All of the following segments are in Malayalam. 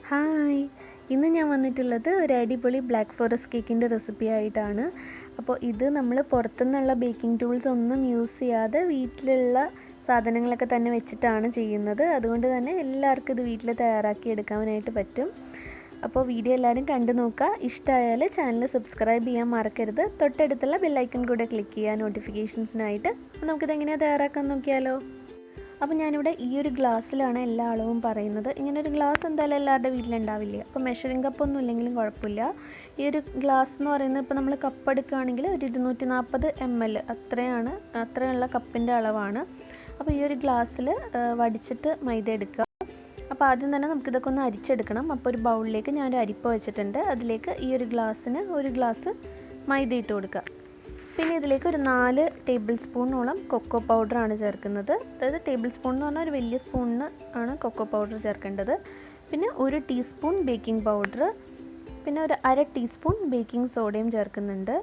ഹായ്, ഇന്ന് ഞാൻ വന്നിട്ടുള്ളത് ഒരു അടിപൊളി ബ്ലാക്ക് ഫോറസ്റ്റ് കേക്കിൻ്റെ റെസിപ്പി ആയിട്ടാണ്. അപ്പോൾ ഇത് നമ്മൾ പുറത്തുനിന്നുള്ള ബേക്കിംഗ് ടൂൾസ് ഒന്നും യൂസ് ചെയ്യാതെ വീട്ടിലുള്ള സാധനങ്ങളൊക്കെ തന്നെ വെച്ചിട്ടാണ് ചെയ്യുന്നത്. അതുകൊണ്ട് തന്നെ എല്ലാവർക്കും ഇത് വീട്ടിൽ തയ്യാറാക്കി എടുക്കാനായിട്ട് പറ്റും. അപ്പോൾ വീഡിയോ എല്ലാവരും കണ്ടു നോക്കുക. ഇഷ്ടമായാൽ ചാനൽ സബ്സ്ക്രൈബ് ചെയ്യാൻ മറക്കരുത്. തൊട്ടടുത്തുള്ള ബെല്ലൈക്കൺ കൂടെ ക്ലിക്ക് ചെയ്യുക നോട്ടിഫിക്കേഷൻസിനായിട്ട്. അപ്പോൾ നമുക്കിതെങ്ങനെയാണ് തയ്യാറാക്കാൻ നോക്കിയാലോ. അപ്പോൾ ഞാനിവിടെ ഈ ഒരു ഗ്ലാസ്സിലാണ് എല്ലാ അളവും പറയുന്നത്. ഇങ്ങനൊരു ഗ്ലാസ് എന്തായാലും എല്ലാവരുടെ വീട്ടിലുണ്ടാവില്ല. അപ്പോൾ മെഷറിംഗ് കപ്പൊന്നും ഇല്ലെങ്കിലും കുഴപ്പമില്ല. ഈ ഒരു ഗ്ലാസ് എന്ന് പറയുന്നത് ഇപ്പോൾ നമ്മൾ കപ്പ് എടുക്കുകയാണെങ്കിൽ ഒരു 240 ml അത്രയുള്ള കപ്പിൻ്റെ അളവാണ്. അപ്പോൾ ഈ ഒരു ഗ്ലാസ്സിൽ വടിച്ചിട്ട് മൈദ എടുക്കുക. അപ്പോൾ ആദ്യം തന്നെ നമുക്കിതൊക്കെ ഒന്ന് അരിച്ചെടുക്കണം. അപ്പോൾ ഒരു ബൗളിലേക്ക് ഞാനൊരു അരിപ്പ വെച്ചിട്ടുണ്ട്. അതിലേക്ക് ഈ ഒരു ഗ്ലാസ്സിന് ഒരു ഗ്ലാസ് മൈദ ഇട്ട് കൊടുക്കുക. പിന്നെ ഇതിലേക്ക് ഒരു 4 ടേബിൾ സ്പൂണോളം കൊക്കോ പൗഡറാണ് ചേർക്കുന്നത്. അതായത് ടേബിൾ സ്പൂൺ എന്ന് പറഞ്ഞാൽ ഒരു വലിയ സ്പൂണിന് ആണ് കൊക്കോ പൗഡർ ചേർക്കേണ്ടത്. പിന്നെ 1 ടീസ്പൂൺ ബേക്കിംഗ് പൗഡർ, പിന്നെ ഒരു 1/2 ടീസ്പൂൺ ബേക്കിംഗ് സോഡയും ചേർക്കുന്നുണ്ട്.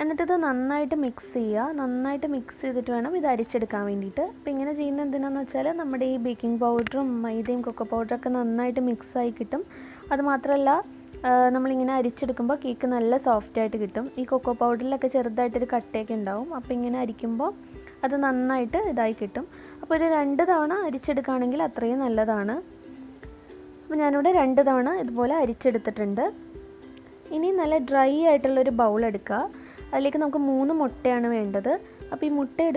എന്നിട്ടിത് നന്നായിട്ട് മിക്സ് ചെയ്യുക. നന്നായിട്ട് മിക്സ് ചെയ്തിട്ട് വേണം ഇത് അരിച്ചെടുക്കാൻ വേണ്ടിയിട്ട്. അപ്പോൾ ഇങ്ങനെ ചെയ്യുന്നത് എന്തിനാണെന്ന് വെച്ചാൽ നമ്മുടെ ഈ ബേക്കിംഗ് പൗഡറും മൈദയും കൊക്കോ പൗഡറൊക്കെ നന്നായിട്ട് മിക്സായി കിട്ടും. അതുമാത്രമല്ല നമ്മളിങ്ങനെ അരിച്ചെടുക്കുമ്പോൾ കേക്ക് നല്ല സോഫ്റ്റായിട്ട് കിട്ടും. ഈ കൊക്കോ പൗഡറിലൊക്കെ ചെറുതായിട്ടൊരു കട്ടയൊക്കെ ഉണ്ടാവും. അപ്പോൾ ഇങ്ങനെ അരിക്കുമ്പോൾ അത് നന്നായിട്ട് ഇതായി കിട്ടും. അപ്പോൾ ഒരു 2 തവണ അരിച്ചെടുക്കുകയാണെങ്കിൽ അത്രയും നല്ലതാണ്. അപ്പോൾ ഞാനിവിടെ 2 തവണ ഇതുപോലെ അരിച്ചെടുത്തിട്ടുണ്ട്. ഇനി നല്ല ഡ്രൈ ആയിട്ടുള്ളൊരു ബൗൾ എടുക്കുക. അതിലേക്ക് നമുക്ക് 3 മുട്ടയാണ് വേണ്ടത്. അപ്പോൾ ഈ മുട്ട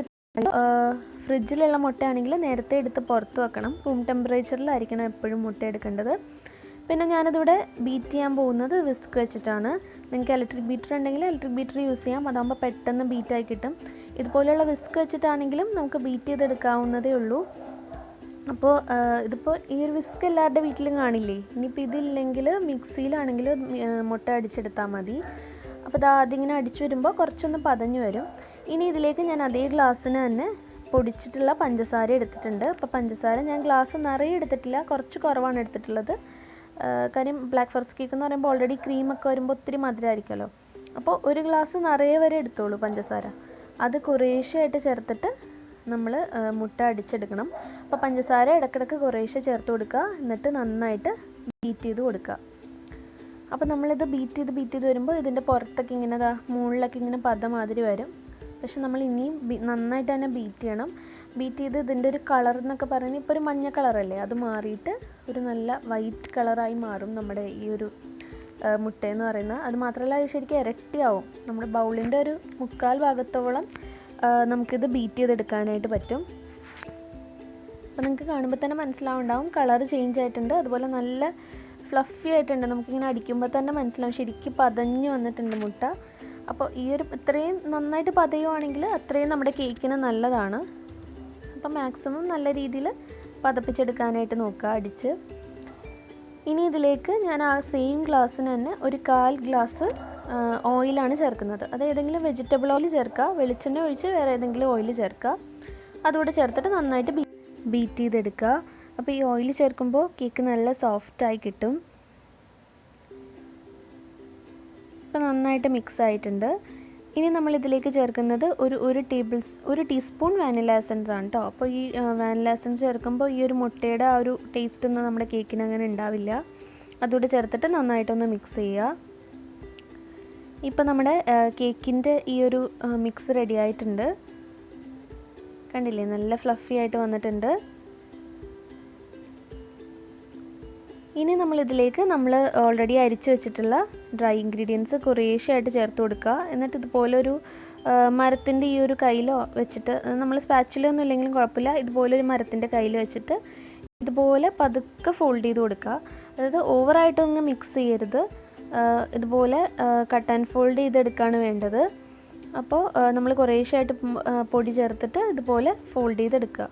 ഫ്രിഡ്ജിലുള്ള മുട്ടയാണെങ്കിൽ നേരത്തെ എടുത്ത് പുറത്ത് വെക്കണം. റൂം ടെമ്പറേച്ചറിലായിരിക്കണം എപ്പോഴും മുട്ട എടുക്കേണ്ടത്. പിന്നെ ഞാനിതിവിടെ ബീറ്റ് ചെയ്യാൻ പോകുന്നത് വിസ്ക് വെച്ചിട്ടാണ്. നിങ്ങൾക്ക് ഇലക്ട്രിക് ബീറ്റർ ഉണ്ടെങ്കിൽ ഇലക്ട്രിക് ബീറ്റർ യൂസ് ചെയ്യാം. അതാകുമ്പോൾ പെട്ടെന്ന് ബീറ്റായി കിട്ടും. ഇതുപോലെയുള്ള വിസ്ക് വെച്ചിട്ടാണെങ്കിലും നമുക്ക് ബീറ്റ് ചെയ്തെടുക്കാവുന്നതേ ഉള്ളൂ. അപ്പോൾ ഇതിപ്പോൾ ഈ ഒരു വിസ്ക് എല്ലാവരുടെ വീട്ടിലും കാണില്ലേ. ഇനിയിപ്പോൾ ഇതില്ലെങ്കിൽ മിക്സിയിലാണെങ്കിൽ മുട്ട അടിച്ചെടുത്താൽ മതി. അപ്പോൾ അതിങ്ങനെ അടിച്ചു വരുമ്പോൾ കുറച്ചൊന്ന് പതഞ്ഞു വരും. ഇനി ഇതിലേക്ക് ഞാൻ അതേ ഗ്ലാസ്സിന് തന്നെ പൊടിച്ചിട്ടുള്ള പഞ്ചസാര എടുത്തിട്ടുണ്ട്. അപ്പോൾ പഞ്ചസാര ഞാൻ ഗ്ലാസ് നിറയെ എടുത്തിട്ടില്ല, കുറച്ച് കുറവാണ് എടുത്തിട്ടുള്ളത്. കാര്യം ബ്ലാക്ക് ഫോറസ്റ്റ് കേക്ക് എന്ന് പറയുമ്പോൾ ഓൾറെഡി ക്രീമൊക്കെ വരുമ്പോൾ ഒത്തിരി മധുരമായിരിക്കുമല്ലോ. അപ്പോൾ ഒരു ഗ്ലാസ് നിറയെ വരെ എടുത്തോളൂ പഞ്ചസാര. അത് കുറേശ്ശെയായിട്ട് ചേർത്തിട്ട് നമ്മൾ മുട്ട അടിച്ചെടുക്കണം. അപ്പോൾ പഞ്ചസാര ഇടയ്ക്കിടയ്ക്ക് കുറേശ്ശെ ചേർത്ത് കൊടുക്കുക. എന്നിട്ട് നന്നായിട്ട് ബീറ്റ് ചെയ്ത് കൊടുക്കുക. അപ്പോൾ നമ്മളിത് ബീറ്റ് ചെയ്ത് വരുമ്പോൾ ഇതിൻ്റെ പുറത്തൊക്കെ ഇങ്ങനെ മുകളിലൊക്കെ ഇങ്ങനെ പത മാതിരി വരും. പക്ഷെ നമ്മൾ ഇനിയും നന്നായിട്ട് തന്നെ ബീറ്റ് ചെയ്യണം. ബീറ്റ് ചെയ്ത് ഇതിൻ്റെ ഒരു കളർ എന്നൊക്കെ പറയുന്നത് ഇപ്പോൾ ഒരു മഞ്ഞ കളറല്ലേ, അത് മാറിയിട്ട് ഒരു നല്ല വൈറ്റ് കളറായി മാറും നമ്മുടെ ഈ ഒരു മുട്ടയെന്ന് പറയുന്നത്. അത് മാത്രമല്ല അത് ശരിക്കും ഇരട്ടിയാവും. നമ്മുടെ ബൗളിൻ്റെ ഒരു 3/4 ഭാഗത്തോളം നമുക്കിത് ബീറ്റ് ചെയ്തെടുക്കാനായിട്ട് പറ്റും. അപ്പോൾ നിങ്ങൾക്ക് കാണുമ്പോൾ തന്നെ മനസ്സിലാവുണ്ടാവും കളർ ചേഞ്ച് ആയിട്ടുണ്ട്. അതുപോലെ നല്ല ഫ്ലഫി ആയിട്ടുണ്ട്. നമുക്കിങ്ങനെ അടിക്കുമ്പോൾ തന്നെ മനസ്സിലാവും ശരിക്കും പതഞ്ഞ് വന്നിട്ടുണ്ട് മുട്ട. അപ്പോൾ ഈ ഒരു ഇത്രയും നന്നായിട്ട് പതയുവാണെങ്കിൽ അത്രയും നമ്മുടെ കേക്കിന് നല്ലതാണ്. അപ്പോൾ മാക്സിമം നല്ല രീതിയിൽ പതപ്പിച്ചെടുക്കാനായിട്ട് നോക്കുക അടിച്ച്. ഇനി ഇതിലേക്ക് ഞാൻ ആ സെയിം ഗ്ലാസ്സിന് തന്നെ ഒരു 1/4 ഗ്ലാസ് ഓയിലാണ് ചേർക്കുന്നത്. അത് ഏതെങ്കിലും വെജിറ്റബിൾ ഓയിൽ ചേർക്കുക, വെളിച്ചെണ്ണ ഒഴിച്ച് വേറെ ഏതെങ്കിലും ഓയിൽ ചേർക്കുക. അതുകൂടെ ചേർത്തിട്ട് നന്നായിട്ട് ബീറ്റ് ചെയ്തെടുക്കുക. അപ്പോൾ ഈ ഓയിൽ ചേർക്കുമ്പോൾ കേക്ക് നല്ല സോഫ്റ്റായി കിട്ടും. ഇപ്പോൾ നന്നായിട്ട് മിക്സ് ആയിട്ടുണ്ട്. ഇനി നമ്മളിതിലേക്ക് ചേർക്കുന്നത് ഒരു ടീസ്പൂൺ വാനില എസൻസ് ആണ് കേട്ടോ. അപ്പോൾ ഈ വാനില എസൻസ് ചേർക്കുമ്പോൾ ഈ ഒരു മുട്ടയുടെ ആ ഒരു ടേസ്റ്റ് ഒന്നും നമ്മുടെ കേക്കിന് അങ്ങനെ ഉണ്ടാവില്ല. അതുകൂടെ ചേർത്തിട്ട് നന്നായിട്ടൊന്ന് മിക്സ് ചെയ്യുക. ഇപ്പോൾ നമ്മുടെ കേക്കിൻ്റെ ഈ ഒരു മിക്സ് റെഡി ആയിട്ടുണ്ട്. കണ്ടില്ലേ, നല്ല ഫ്ലഫി ആയിട്ട് വന്നിട്ടുണ്ട്. ഇനി നമ്മളിതിലേക്ക് നമ്മൾ ഓൾറെഡി അരിച്ച് വെച്ചിട്ടുള്ള ഡ്രൈ ഇൻഗ്രീഡിയൻസ് കുറേശ്ശെയായിട്ട് ചേർത്ത് കൊടുക്കുക. എന്നിട്ട് ഇതുപോലൊരു മരത്തിൻ്റെ ഈ ഒരു കയ്യിലോ വെച്ചിട്ട്, നമ്മൾ സ്പാച്ചിലൊന്നും ഇല്ലെങ്കിലും കുഴപ്പമില്ല, ഇതുപോലൊരു മരത്തിൻ്റെ കയ്യിൽ വെച്ചിട്ട് ഇതുപോലെ പതുക്കെ ഫോൾഡ് ചെയ്ത് കൊടുക്കുക. അതായത് ഓവറായിട്ടൊന്നും മിക്സ് ചെയ്യരുത്. ഇതുപോലെ കട്ട് ആൻഡ് ഫോൾഡ് ചെയ്തെടുക്കുകയാണ് വേണ്ടത്. അപ്പോൾ നമ്മൾ കുറേശ്ശെയായിട്ട് പൊടി ചേർത്തിട്ട് ഇതുപോലെ ഫോൾഡ് ചെയ്തെടുക്കുക.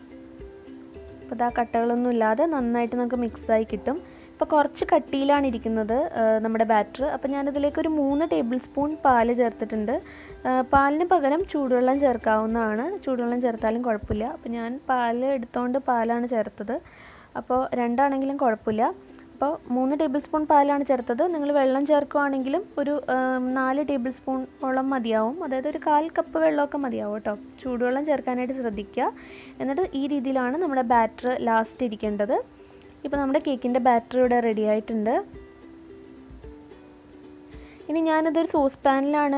അപ്പോൾ ആ കട്ടകളൊന്നും ഇല്ലാതെ നന്നായിട്ട് നമുക്ക് മിക്സായി കിട്ടും. ഇപ്പോൾ കുറച്ച് കട്ടിയിലാണ് ഇരിക്കുന്നത് നമ്മുടെ ബാറ്റർ. അപ്പോൾ ഞാനിതിലേക്ക് ഒരു 3 ടേബിൾ സ്പൂൺ പാല് ചേർത്തിട്ടുണ്ട്. പാലിന് പകരം ചൂടുവെള്ളം ചേർക്കാവുന്നതാണ്. ചൂടുവെള്ളം ചേർത്താലും കുഴപ്പമില്ല. അപ്പോൾ ഞാൻ പാല് എടുത്തുകൊണ്ട് പാലാണ് ചേർത്തത്. അപ്പോൾ 2 ആണെങ്കിലും കുഴപ്പമില്ല. അപ്പോൾ 3 ടേബിൾ സ്പൂൺ പാലാണ് ചേർത്തത്. നിങ്ങൾ വെള്ളം ചേർക്കുകയാണെങ്കിലും ഒരു 4 ടേബിൾ സ്പൂണോളം മതിയാവും. അതായത് ഒരു 1/4 കപ്പ് വെള്ളമൊക്കെ മതിയാവും കേട്ടോ. ചൂടുവെള്ളം ചേർക്കാനായിട്ട് ശ്രദ്ധിക്കുക. എന്നിട്ട് ഈ രീതിയിലാണ് നമ്മുടെ ബാറ്റർ ലാസ്റ്റ് ഇരിക്കേണ്ടത്. ഇപ്പോൾ നമ്മുടെ കേക്കിൻ്റെ ബാറ്റർ ഇവിടെ റെഡി ആയിട്ടുണ്ട്. ഇനി ഞാനതൊരു സോസ് പാനിലാണ്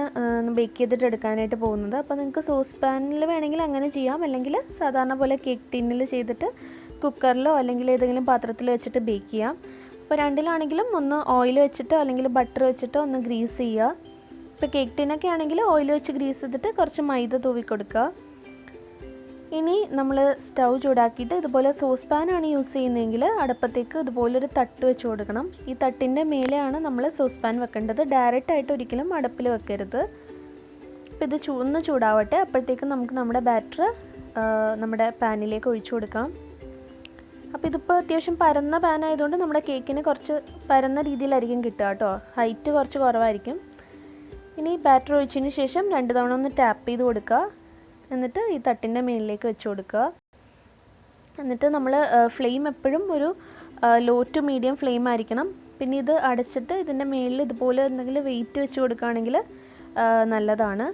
ബേക്ക് ചെയ്തിട്ട് എടുക്കാനായിട്ട് പോകുന്നത്. അപ്പോൾ നിങ്ങൾക്ക് സോസ് പാനിൽ വേണമെങ്കിൽ അങ്ങനെ ചെയ്യാം, അല്ലെങ്കിൽ സാധാരണ പോലെ കേക്ക് ടിന്നിൽ ചെയ്തിട്ട് കുക്കറിലോ അല്ലെങ്കിൽ ഏതെങ്കിലും പാത്രത്തിൽ വെച്ചിട്ട് ബേക്ക് ചെയ്യാം. അപ്പോൾ രണ്ടിലാണെങ്കിലും ഒന്ന് ഓയിൽ വെച്ചിട്ടോ അല്ലെങ്കിൽ ബട്ടർ വെച്ചിട്ടോ ഒന്ന് ഗ്രീസ് ചെയ്യുക. ഇപ്പോൾ കേക്ക് ടിന്നൊക്കെ ആണെങ്കിൽ ഓയിൽ വെച്ച് ഗ്രീസ് ചെയ്തിട്ട് കുറച്ച് മൈദ തൂവി കൊടുക്കുക. ഇനി നമ്മൾ സ്റ്റൗ ചൂടാക്കിയിട്ട് ഇതുപോലെ സോസ് പാനാണ് യൂസ് ചെയ്യുന്നതെങ്കിൽ അടുപ്പത്തേക്ക് ഇതുപോലൊരു തട്ട് വെച്ച് കൊടുക്കണം. ഈ തട്ടിൻ്റെ മേലെയാണ് നമ്മൾ സോസ് പാൻ വെക്കേണ്ടത്, ഡയറക്റ്റായിട്ട് ഒരിക്കലും അടുപ്പിൽ വെക്കരുത്. അപ്പോൾ ഇത് ഒന്ന് ചൂടാവട്ടെ, അപ്പോഴത്തേക്കും നമുക്ക് നമ്മുടെ ബാറ്റർ നമ്മുടെ പാനിലേക്ക് ഒഴിച്ചു കൊടുക്കാം. അപ്പോൾ ഇതിപ്പോൾ അത്യാവശ്യം പരന്ന പാൻ ആയതുകൊണ്ട് നമ്മുടെ കേക്കിന് കുറച്ച് പരന്ന രീതിയിലായിരിക്കും കിട്ടുക കേട്ടോ, ഹൈറ്റ് കുറച്ച് കുറവായിരിക്കും. ഇനി ബാറ്റർ ഒഴിച്ചതിന് ശേഷം 2 തവണ ഒന്ന് ടാപ്പ് ചെയ്ത് കൊടുക്കുക. എന്നിട്ട് ഈ തട്ടിൻ്റെ മേലിലേക്ക് വെച്ച് കൊടുക്കുക. എന്നിട്ട് നമ്മൾ ഫ്ലെയിം എപ്പോഴും ഒരു ലോ ടു മീഡിയം ഫ്ലെയിം ആയിരിക്കണം. പിന്നെ ഇത് അടച്ചിട്ട് ഇതിൻ്റെ മേലിൽ ഇതുപോലെ എന്തെങ്കിലും വെയിറ്റ് വെച്ച് കൊടുക്കുകയാണെങ്കിൽ നല്ലതാണ്.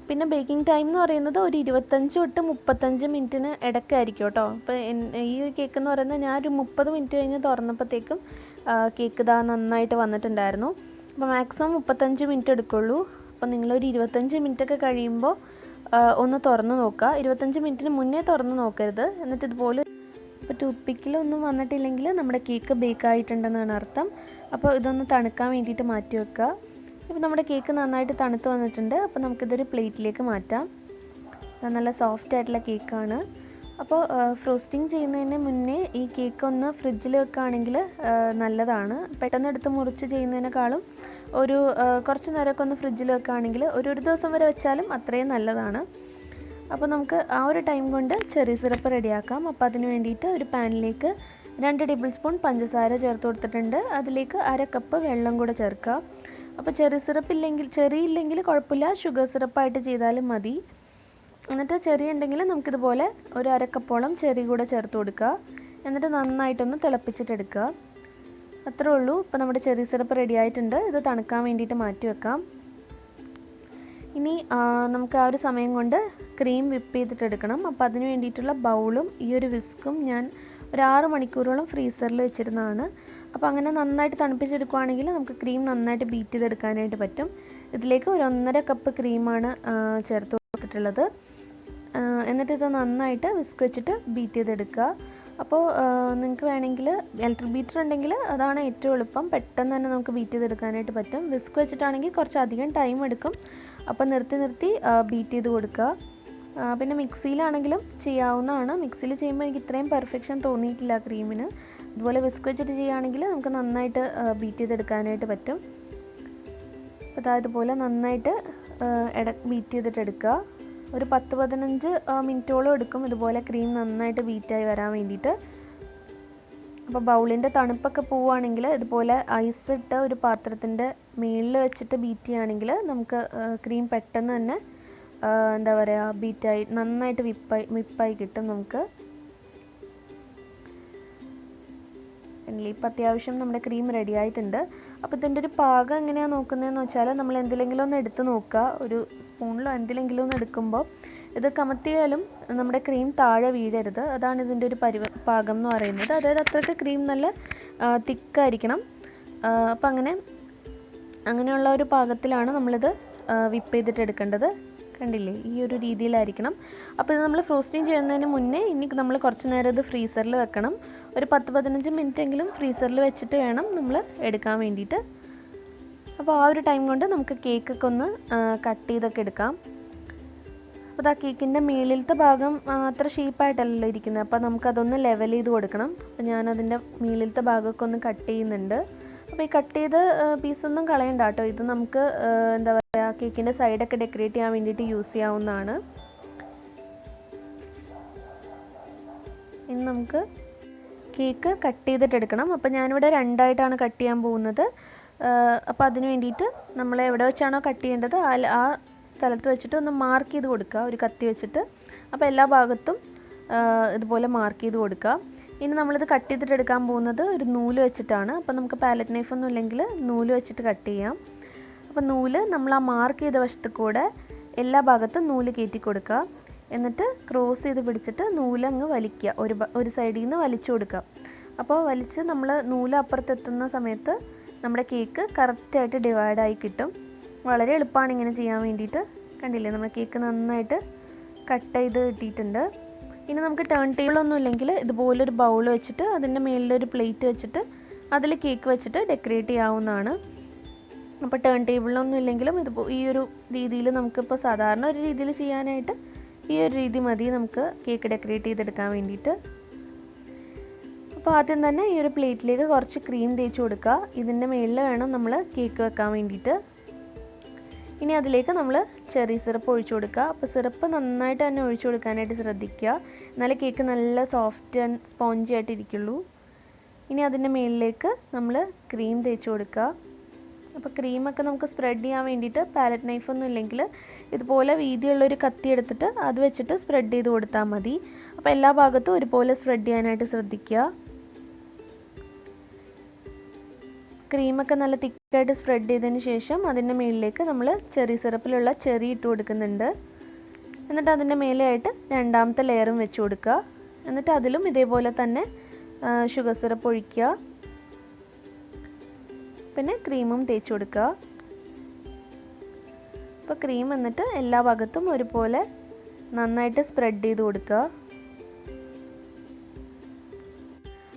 പിന്നെ ബേക്കിംഗ് ടൈം എന്ന് പറയുന്നത് ഒരു 25 തൊട്ട് 35 മിനിറ്റിന് ഇടയ്ക്കായിരിക്കും കേട്ടോ. അപ്പോൾ ഈ കേക്ക് എന്ന് പറയുന്നത് ഞാൻ ഒരു 30 മിനിറ്റ് കഴിഞ്ഞ് തുറന്നപ്പോഴത്തേക്കും കേക്ക് ഇതാ നന്നായിട്ട് വന്നിട്ടുണ്ടായിരുന്നു. അപ്പോൾ മാക്സിമം 35 മിനിറ്റ് എടുക്കുള്ളൂ. അപ്പോൾ നിങ്ങളൊരു 25 മിനിറ്റൊക്കെ കഴിയുമ്പോൾ ഒന്ന് തുറന്ന് നോക്കുക. 25 മിനിറ്റിന് മുന്നേ തുറന്ന് നോക്കരുത്. എന്നിട്ട് ഇതുപോലെ ഇപ്പോൾ ടൂത്ത് പിക്കിലൊന്നും വന്നിട്ടില്ലെങ്കിൽ നമ്മുടെ കേക്ക് ബേക്ക് ആയിട്ടുണ്ടെന്നാണ് അർത്ഥം. അപ്പോൾ ഇതൊന്ന് തണുക്കാൻ വേണ്ടിയിട്ട് മാറ്റി വെക്കുക. ഇപ്പോൾ നമ്മുടെ കേക്ക് നന്നായിട്ട് തണുത്ത് വന്നിട്ടുണ്ട്. അപ്പോൾ നമുക്കിതൊരു പ്ലേറ്റിലേക്ക് മാറ്റാം. നല്ല സോഫ്റ്റ് ആയിട്ടുള്ള കേക്കാണ്. അപ്പോൾ ഫ്രോസ്റ്റിംഗ് ചെയ്യുന്നതിന് മുന്നേ ഈ കേക്ക് ഒന്ന് ഫ്രിഡ്ജിൽ വെക്കുകയാണെങ്കിൽ നല്ലതാണ്. പെട്ടെന്ന് എടുത്ത് മുറിച്ച് ചെയ്യുന്നതിനേക്കാളും ഒരു കുറച്ച് നേരമൊക്കെ ഒന്ന് ഫ്രിഡ്ജിൽ വെക്കുകയാണെങ്കിൽ ഒരു ദിവസം വരെ വെച്ചാലും അത്രയും നല്ലതാണ്. അപ്പോൾ നമുക്ക് ആ ഒരു ടൈം കൊണ്ട് ചെറി സിറപ്പ് റെഡിയാക്കാം. അപ്പോൾ അതിന് വേണ്ടിയിട്ട് ഒരു പാനിലേക്ക് 2 ടേബിൾ സ്പൂൺ പഞ്ചസാര ചേർത്ത് കൊടുത്തിട്ടുണ്ട്. അതിലേക്ക് 1/2 കപ്പ് വെള്ളം കൂടെ ചേർക്കുക. അപ്പോൾ ചെറി ഇല്ലെങ്കിൽ കുഴപ്പമില്ല, ഷുഗർ സിറപ്പായിട്ട് ചെയ്താലും മതി. എന്നിട്ട് ചെറി ഉണ്ടെങ്കിൽ നമുക്കിതുപോലെ ഒരു 1/2 കപ്പോളം ചെറി കൂടെ ചേർത്ത് കൊടുക്കുക. എന്നിട്ട് നന്നായിട്ടൊന്ന് തിളപ്പിച്ചിട്ടെടുക്കുക. അത്രേ ഉള്ളൂ. ഇപ്പോൾ നമ്മുടെ ചെറി സിറപ്പ് റെഡി ആയിട്ടുണ്ട്. ഇത് തണുക്കാൻ വേണ്ടിയിട്ട് മാറ്റി വെക്കാം. ഇനി നമുക്ക് ആ ഒരു സമയം കൊണ്ട് ക്രീം വിപ്പ് ചെയ്തിട്ടെടുക്കണം. അപ്പോൾ അതിന് വേണ്ടിയിട്ടുള്ള ബൗളും ഈ ഒരു വിസ്കും ഞാൻ ഒരു 6 മണിക്കൂറോളം ഫ്രീസറിൽ വെച്ചിരുന്നതാണ്. അപ്പോൾ അങ്ങനെ നന്നായിട്ട് തണുപ്പിച്ചെടുക്കുകയാണെങ്കിൽ നമുക്ക് ക്രീം നന്നായിട്ട് ബീറ്റ് ചെയ്തെടുക്കാനായിട്ട് പറ്റും. ഇതിലേക്ക് ഒരു 1.5 കപ്പ് ക്രീമാണ് ചേർത്ത് കൊടുത്തിട്ടുള്ളത്. എന്നിട്ട് ഇത് നന്നായിട്ട് വിസ്ക് വെച്ചിട്ട് ബീറ്റ് ചെയ്തെടുക്കുക. അപ്പോൾ നിങ്ങൾക്ക് വേണമെങ്കിൽ ഇലക്ട്രിക് ബീറ്റർ ഉണ്ടെങ്കിൽ അതാണ് ഏറ്റവും എളുപ്പം, പെട്ടെന്ന് തന്നെ നമുക്ക് ബീറ്റ് ചെയ്തെടുക്കാനായിട്ട് പറ്റും. വിസ്ക് വെച്ചിട്ടാണെങ്കിൽ കുറച്ചധികം ടൈം എടുക്കും. അപ്പോൾ നിർത്തി ബീറ്റ് ചെയ്ത് കൊടുക്കുക. പിന്നെ മിക്സിയിലാണെങ്കിലും ചെയ്യാവുന്നതാണ്. മിക്സിയിൽ ചെയ്യുമ്പോൾ എനിക്ക് ഇത്രയും പെർഫെക്ഷൻ തോന്നിയിട്ടില്ല ക്രീമിന്. അതുപോലെ വിസ്ക് വെച്ചിട്ട് ചെയ്യുകയാണെങ്കിൽ നമുക്ക് നന്നായിട്ട് ബീറ്റ് ചെയ്തെടുക്കാനായിട്ട് പറ്റും. അപ്പോൾ ഇതുപോലെ നന്നായിട്ട് ബീറ്റ് ചെയ്തിട്ടെടുക്കുക. ഒരു 10-15 മിനിറ്റോളം എടുക്കും ഇതുപോലെ ക്രീം നന്നായിട്ട് ബീറ്റായി വരാൻ വേണ്ടിയിട്ട്. അപ്പോൾ ബൗളിൻ്റെ തണുപ്പൊക്കെ പോവുകയാണെങ്കിൽ ഇതുപോലെ ഐസ് ഇട്ട ഒരു പാത്രത്തിൻ്റെ മുകളിൽ വെച്ചിട്ട് ബീറ്റ് ചെയ്യുകയാണെങ്കിൽ നമുക്ക് ക്രീം പെട്ടെന്ന് തന്നെ എന്താ പറയുക ബീറ്റായി നന്നായിട്ട് വിപ്പായി കിട്ടും നമുക്ക്. ഇപ്പോൾ അത്യാവശ്യം നമ്മുടെ ക്രീം റെഡി ആയിട്ടുണ്ട്. അപ്പോൾ ഇതിൻ്റെ ഒരു പാകം എങ്ങനെയാണ് നോക്കുന്നതെന്ന് വെച്ചാൽ നമ്മൾ എന്തിലെങ്കിലും ഒന്ന് എടുത്ത് നോക്കുക. ഒരു സ്പൂണിലോ എന്തിലെങ്കിലും ഒന്ന് എടുക്കുമ്പോൾ ഇത് കമത്തിയാലും നമ്മുടെ ക്രീം താഴെ വീഴരുത്. അതാണ് ഇതിൻ്റെ ഒരു പാകം എന്ന് പറയുന്നത്. അതായത് അത്രയ്ക്ക് ക്രീം നല്ല തിക്കായിരിക്കണം. അപ്പം അങ്ങനെയുള്ള ഒരു പാകത്തിലാണ് നമ്മളിത് വിപ്പ് ചെയ്തിട്ട് എടുക്കേണ്ടത്. കണ്ടില്ലേ, ഈ ഒരു രീതിയിലായിരിക്കണം. അപ്പോൾ ഇത് നമ്മൾ ഫ്രോസ്റ്റിംഗ് ചെയ്യുന്നതിന് മുന്നേ ഇനി നമ്മൾ കുറച്ച് നേരം ഇത് ഫ്രീസറിൽ വെക്കണം. ഒരു 10-15 മിനിറ്റ് എങ്കിലും ഫ്രീസറിൽ വെച്ചിട്ട് വേണം നമ്മൾ എടുക്കാൻ വേണ്ടിയിട്ട്. അപ്പോൾ ആ ഒരു ടൈം കൊണ്ട് നമുക്ക് കേക്കൊക്കെ ഒന്ന് കട്ട് ചെയ്തൊക്കെ എടുക്കാം. അപ്പോൾ ആ കേക്കിൻ്റെ മേളിലത്തെ ഭാഗം അത്ര ഷേപ്പായിട്ടല്ലല്ലോ ഇരിക്കുന്നത്. അപ്പോൾ നമുക്കതൊന്ന് ലെവൽ ചെയ്ത് കൊടുക്കണം. അപ്പോൾ ഞാനതിൻ്റെ മേളിലത്തെ ഭാഗമൊക്കെ ഒന്ന് കട്ട് ചെയ്യുന്നുണ്ട്. അപ്പോൾ ഈ കട്ട് ചെയ്ത പീസൊന്നും കളയണ്ട കേട്ടോ. ഇത് നമുക്ക് എന്താ പറയുക കേക്കിൻ്റെ സൈഡൊക്കെ ഡെക്കറേറ്റ് ചെയ്യാൻ വേണ്ടിയിട്ട് യൂസ് ചെയ്യാവുന്നതാണ്. ഇനി നമുക്ക് കേക്ക് കട്ട് ചെയ്തിട്ടെടുക്കണം. അപ്പോൾ ഞാനിവിടെ 2ആയിട്ടാണ് കട്ട് ചെയ്യാൻ പോകുന്നത്. അപ്പോൾ അതിന് വേണ്ടിയിട്ട് നമ്മൾ എവിടെ വെച്ചാണോ കട്ട് ചെയ്യേണ്ടത് ആ സ്ഥലത്ത് വെച്ചിട്ട് ഒന്ന് മാർക്ക് ചെയ്ത് കൊടുക്കുക ഒരു കത്തി വെച്ചിട്ട്. അപ്പോൾ എല്ലാ ഭാഗത്തും ഇതുപോലെ മാർക്ക് ചെയ്ത് കൊടുക്കുക. ഇനി നമ്മളിത് കട്ട് ചെയ്തിട്ടെടുക്കാൻ പോകുന്നത് ഒരു നൂല് വെച്ചിട്ടാണ്. അപ്പോൾ നമുക്ക് പാലറ്റ് നൈഫൊന്നും ഇല്ലെങ്കിൽ നൂല് വെച്ചിട്ട് കട്ട് ചെയ്യാം. അപ്പോൾ നൂല് നമ്മൾ ആ മാർക്ക് ചെയ്ത വശത്ത് കൂടെ എല്ലാ ഭാഗത്തും നൂല് കയറ്റി കൊടുക്കുക. എന്നിട്ട് ക്രോസ് ചെയ്ത് പിടിച്ചിട്ട് നൂലങ്ങ് വലിക്കുക, ഒരു സൈഡിൽ നിന്ന് വലിച്ചു കൊടുക്കുക. അപ്പോൾ വലിച്ച് നമ്മൾ നൂല് അപ്പുറത്തെത്തുന്ന സമയത്ത് നമ്മുടെ കേക്ക് കറക്റ്റായിട്ട് ഡിവൈഡായി കിട്ടും. വളരെ എളുപ്പമാണ് ഇങ്ങനെ ചെയ്യാൻ വേണ്ടിയിട്ട്. കണ്ടില്ലേ, നമ്മുടെ കേക്ക് നന്നായിട്ട് കട്ട് ചെയ്ത് കിട്ടിയിട്ടുണ്ട്. ഇനി നമുക്ക് ടേൺ ടേബിളൊന്നും ഇല്ലെങ്കിൽ ഇതുപോലൊരു ബൗൾ വെച്ചിട്ട് അതിൻ്റെ മേളിലൊരു പ്ലേറ്റ് വെച്ചിട്ട് അതിൽ കേക്ക് വെച്ചിട്ട് ഡെക്കറേറ്റ് ചെയ്യാവുന്നതാണ്. അപ്പോൾ ടേൺ ടേബിളൊന്നും ഇല്ലെങ്കിലും ഈ ഒരു രീതിയിൽ നമുക്കിപ്പോൾ സാധാരണ ഒരു രീതിയിൽ ചെയ്യാനായിട്ട് ഈ ഒരു രീതി മതി നമുക്ക് കേക്ക് ഡെക്കറേറ്റ് ചെയ്തെടുക്കാൻ വേണ്ടിയിട്ട്. അപ്പോൾ ആദ്യം തന്നെ ഈ ഒരു പ്ലേറ്റിലേക്ക് കുറച്ച് ക്രീം തേച്ച് കൊടുക്കുക. ഇതിൻ്റെ മേളിൽ വേണം നമ്മൾ കേക്ക് വെക്കാൻ വേണ്ടിയിട്ട്. ഇനി അതിലേക്ക് നമ്മൾ ചെറി സിറപ്പ് ഒഴിച്ചു കൊടുക്കുക. അപ്പോൾ സിറപ്പ് നന്നായിട്ട് തന്നെ ഒഴിച്ചു കൊടുക്കാനായിട്ട് ശ്രദ്ധിക്കുക, എന്നാലേ കേക്ക് നല്ല സോഫ്റ്റ് ആൻഡ് സ്പോഞ്ചി ആയിട്ട് ഇരിക്കുള്ളൂ. ഇനി അതിൻ്റെ മേളിലേക്ക് നമ്മൾ ക്രീം തേച്ച് കൊടുക്കുക. അപ്പോൾ ക്രീമൊക്കെ നമുക്ക് സ്പ്രെഡ് ചെയ്യാൻ വേണ്ടിയിട്ട് പാലറ്റ് നൈഫൊന്നും ഇല്ലെങ്കിൽ ഇതുപോലെ വീതിയുള്ളൊരു കത്തി എടുത്തിട്ട് അത് വെച്ചിട്ട് സ്പ്രെഡ് ചെയ്ത് കൊടുത്താൽ മതി. അപ്പോൾ എല്ലാ ഭാഗത്തും ഒരുപോലെ സ്പ്രെഡ് ചെയ്യാനായിട്ട് ശ്രദ്ധിക്കുക. ക്രീമൊക്കെ നല്ല തിക്കായിട്ട് സ്പ്രെഡ് ചെയ്തതിന് ശേഷം അതിൻ്റെ മേളിലേക്ക് നമ്മൾ ചെറി സിറപ്പിലുള്ള ചെറി ഇട്ട് കൊടുക്കുന്നുണ്ട്. എന്നിട്ട് അതിൻ്റെ മേലെയായിട്ട് രണ്ടാമത്തെ ലെയറും വെച്ച് കൊടുക്കുക. എന്നിട്ട് അതിലും ഇതേപോലെ തന്നെ ഷുഗർ സിറപ്പ് ഒഴിക്കുക. പിന്നെ ക്രീമും തേച്ച് കൊടുക്കുക. അപ്പോൾ ക്രീം എന്നിട്ട് എല്ലാ ഭാഗത്തും ഒരുപോലെ നന്നായിട്ട് സ്പ്രെഡ് ചെയ്ത് കൊടുക്കുക.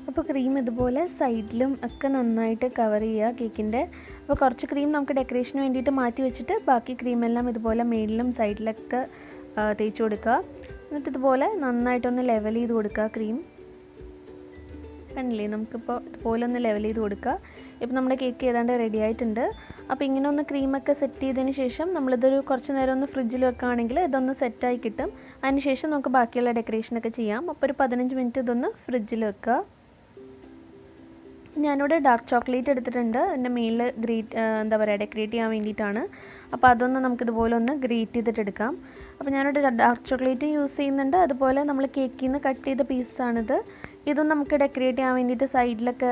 അപ്പോൾ ക്രീം ഇതുപോലെ സൈഡിലും ഒക്കെ നന്നായിട്ട് കവർ ചെയ്യുക കേക്കിൻ്റെ. അപ്പോൾ കുറച്ച് ക്രീം നമുക്ക് ഡെക്കറേഷന് വേണ്ടിയിട്ട് മാറ്റി വെച്ചിട്ട് ബാക്കി ക്രീമെല്ലാം ഇതുപോലെ മേളിലും സൈഡിലൊക്കെ തേച്ച് കൊടുക്കുക. എന്നിട്ട് ഇതുപോലെ നന്നായിട്ടൊന്ന് ലെവൽ ചെയ്ത് കൊടുക്കുക ക്രീം. കണ്ടില്ലേ, നമുക്കിപ്പോൾ ഇതുപോലെ ഒന്ന് ലെവൽ ചെയ്ത് കൊടുക്കുക. ഇപ്പോൾ നമ്മുടെ കേക്ക് ഏതാണ്ട് റെഡി ആയിട്ടുണ്ട്. അപ്പോൾ ഇങ്ങനെ ഒന്ന് ക്രീമൊക്കെ സെറ്റ് ചെയ്തതിന് ശേഷം നമ്മളിതൊരു കുറച്ച് നേരം ഒന്ന് ഫ്രിഡ്ജിൽ വെക്കുകയാണെങ്കിൽ ഇതൊന്ന് സെറ്റായി കിട്ടും. അതിന് ശേഷം നമുക്ക് ബാക്കിയുള്ള ഡെക്കറേഷനൊക്കെ ചെയ്യാം. അപ്പോൾ ഒരു 15 മിനിറ്റ് ഇതൊന്ന് ഫ്രിഡ്ജിൽ വെക്കുക. ഞാനിവിടെ ഡാർക്ക് ചോക്ലേറ്റ് എടുത്തിട്ടുണ്ട്. എൻ്റെ മേളിൽ ഡെക്കറേറ്റ് ചെയ്യാൻ വേണ്ടിയിട്ടാണ്. അപ്പോൾ അതൊന്ന് നമുക്കിതുപോലെ ഒന്ന് ഗ്രേറ്റ് ചെയ്തിട്ട് എടുക്കാം. അപ്പോൾ ഞാനിവിടെ ഡാർക്ക് ചോക്ലേറ്റ് യൂസ് ചെയ്യുന്നുണ്ട്. അതുപോലെ നമ്മൾ കേക്കിൽ നിന്ന് കട്ട് ചെയ്ത പീസാണിത്. ഇതും നമുക്ക് ഡെക്കറേറ്റ് ചെയ്യാൻ വേണ്ടിയിട്ട് സൈഡിലൊക്കെ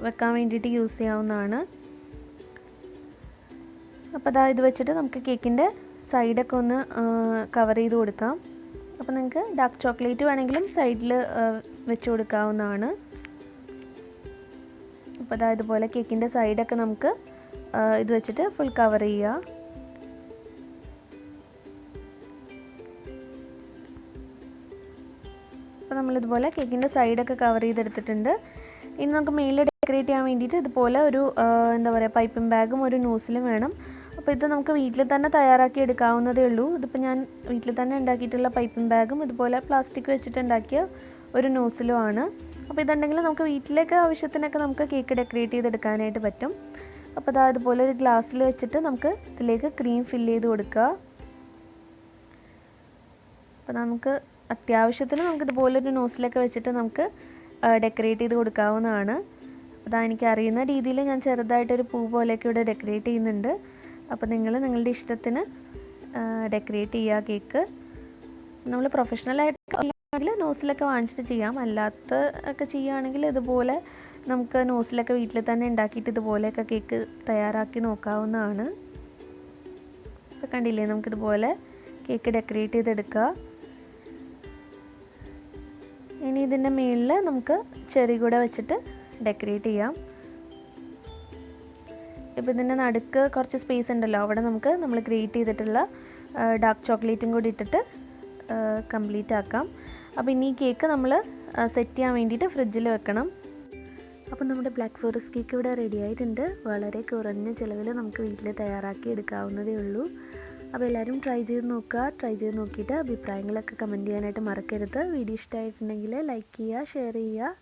വെക്കാൻ വേണ്ടിയിട്ട് യൂസ് ചെയ്യാവുന്നതാണ്. അപ്പോൾ ഇത് വെച്ചിട്ട് നമുക്ക് കേക്കിൻ്റെ സൈഡൊക്കെ ഒന്ന് കവർ ചെയ്ത് കൊടുക്കാം. അപ്പോൾ നിങ്ങൾക്ക് ഡാർക്ക് ചോക്ലേറ്റ് വേണമെങ്കിലും സൈഡിൽ വെച്ച് കൊടുക്കാവുന്നതാണ്. അപ്പോൾ ഇതുപോലെ കേക്കിൻ്റെ സൈഡൊക്കെ നമുക്ക് ഇത് വെച്ചിട്ട് ഫുൾ കവർ ചെയ്യുക. അപ്പോൾ നമ്മളിതുപോലെ കേക്കിൻ്റെ സൈഡൊക്കെ കവർ ചെയ്തെടുത്തിട്ടുണ്ട്. ഇനി നമുക്ക് മേളിൽ ഡെക്കറേറ്റ് ചെയ്യാൻ വേണ്ടിയിട്ട് ഇതുപോലെ ഒരു പൈപ്പിംഗ് ബാഗും ഒരു നോസിലും വേണം. അപ്പോൾ ഇത് നമുക്ക് വീട്ടിൽ തന്നെ തയ്യാറാക്കി എടുക്കാവുന്നതേ ഉള്ളൂ. ഇതിപ്പോൾ ഞാൻ വീട്ടിൽ തന്നെ ഉണ്ടാക്കിയിട്ടുള്ള പൈപ്പിംഗ് ബാഗും ഇതുപോലെ പ്ലാസ്റ്റിക് വെച്ചിട്ട് ഉണ്ടാക്കിയ ഒരു നോസിലുമാണ്. അപ്പോൾ ഇതുണ്ടെങ്കിൽ നമുക്ക് വീട്ടിലേക്ക് ആവശ്യത്തിനൊക്കെ നമുക്ക് കേക്ക് ഡെക്കറേറ്റ് ചെയ്തെടുക്കാനായിട്ട് പറ്റും. അപ്പോൾ ഇതുപോലെ ഒരു ഗ്ലാസ്സിൽ വെച്ചിട്ട് നമുക്ക് ഇതിലേക്ക് ക്രീം ഫില്ല് ചെയ്ത് കൊടുക്കുക. അപ്പോൾ നമുക്ക് അത്യാവശ്യത്തിന് നമുക്ക് ഇതുപോലൊരു നോസിലൊക്കെ വെച്ചിട്ട് നമുക്ക് ഡെക്കറേറ്റ് ചെയ്ത് കൊടുക്കാവുന്നതാണ്. അപ്പോൾ എനിക്ക് അറിയുന്ന രീതിയിൽ ഞാൻ ചെറുതായിട്ടൊരു പൂ പോലെയൊക്കെ ഇവിടെ ഡെക്കറേറ്റ് ചെയ്യുന്നുണ്ട്. അപ്പോൾ നിങ്ങൾ നിങ്ങളുടെ ഇഷ്ടത്തിന് ഡെക്കറേറ്റ് ചെയ്യുക കേക്ക്. നമ്മൾ പ്രൊഫഷണലായിട്ട് നോസിലൊക്കെ വാങ്ങിച്ചിട്ട് ചെയ്യാം. അല്ലാത്ത ഒക്കെ ചെയ്യുകയാണെങ്കിൽ ഇതുപോലെ നമുക്ക് നോസിലൊക്കെ വീട്ടിൽ തന്നെ ഉണ്ടാക്കിയിട്ട് ഇതുപോലെയൊക്കെ കേക്ക് തയ്യാറാക്കി നോക്കാവുന്നതാണ്. ഇപ്പോൾ കണ്ടില്ലേ, നമുക്കിതുപോലെ കേക്ക് ഡെക്കറേറ്റ് ചെയ്തെടുക്കുക. ഇനി ഇതിൻ്റെ മുകളിൽ നമുക്ക് ചെറി കൂടെ വെച്ചിട്ട് ഡെക്കറേറ്റ് ചെയ്യാം. ഇപ്പോൾ ഇതിൻ്റെ നടുക്ക് കുറച്ച് സ്പേസ് ഉണ്ടല്ലോ, അവിടെ നമ്മൾ ഗ്രേറ്റ് ചെയ്തിട്ടുള്ള ഡാർക്ക് ചോക്ലേറ്റും കൂടി ഇട്ടിട്ട് കംപ്ലീറ്റ് ആക്കാം. അപ്പോൾ ഇനി ഈ കേക്ക് നമ്മൾ സെറ്റ് ചെയ്യാൻ വേണ്ടിയിട്ട് ഫ്രിഡ്ജിൽ വെക്കണം. അപ്പോൾ നമ്മുടെ ബ്ലാക്ക് ഫോറസ്റ്റ് കേക്ക് ഇവിടെ റെഡി ആയിട്ടുണ്ട്. വളരെ കുറഞ്ഞ ചിലവിൽ നമുക്ക് വീട്ടിൽ തയ്യാറാക്കി എടുക്കാവുന്നതേ ഉള്ളൂ. അപ്പോൾ എല്ലാവരും ട്രൈ ചെയ്ത് നോക്കുക. ട്രൈ ചെയ്ത് നോക്കിയിട്ട് അഭിപ്രായങ്ങളൊക്കെ കമൻറ്റ് ചെയ്യാനായിട്ട് മറക്കരുത്. വീഡിയോ ഇഷ്ടമായിട്ടുണ്ടെങ്കിൽ ലൈക്ക് ചെയ്യുക, ഷെയർ ചെയ്യുക,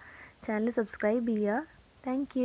ചാനൽ സബ്സ്ക്രൈബ് ചെയ്യുക. താങ്ക്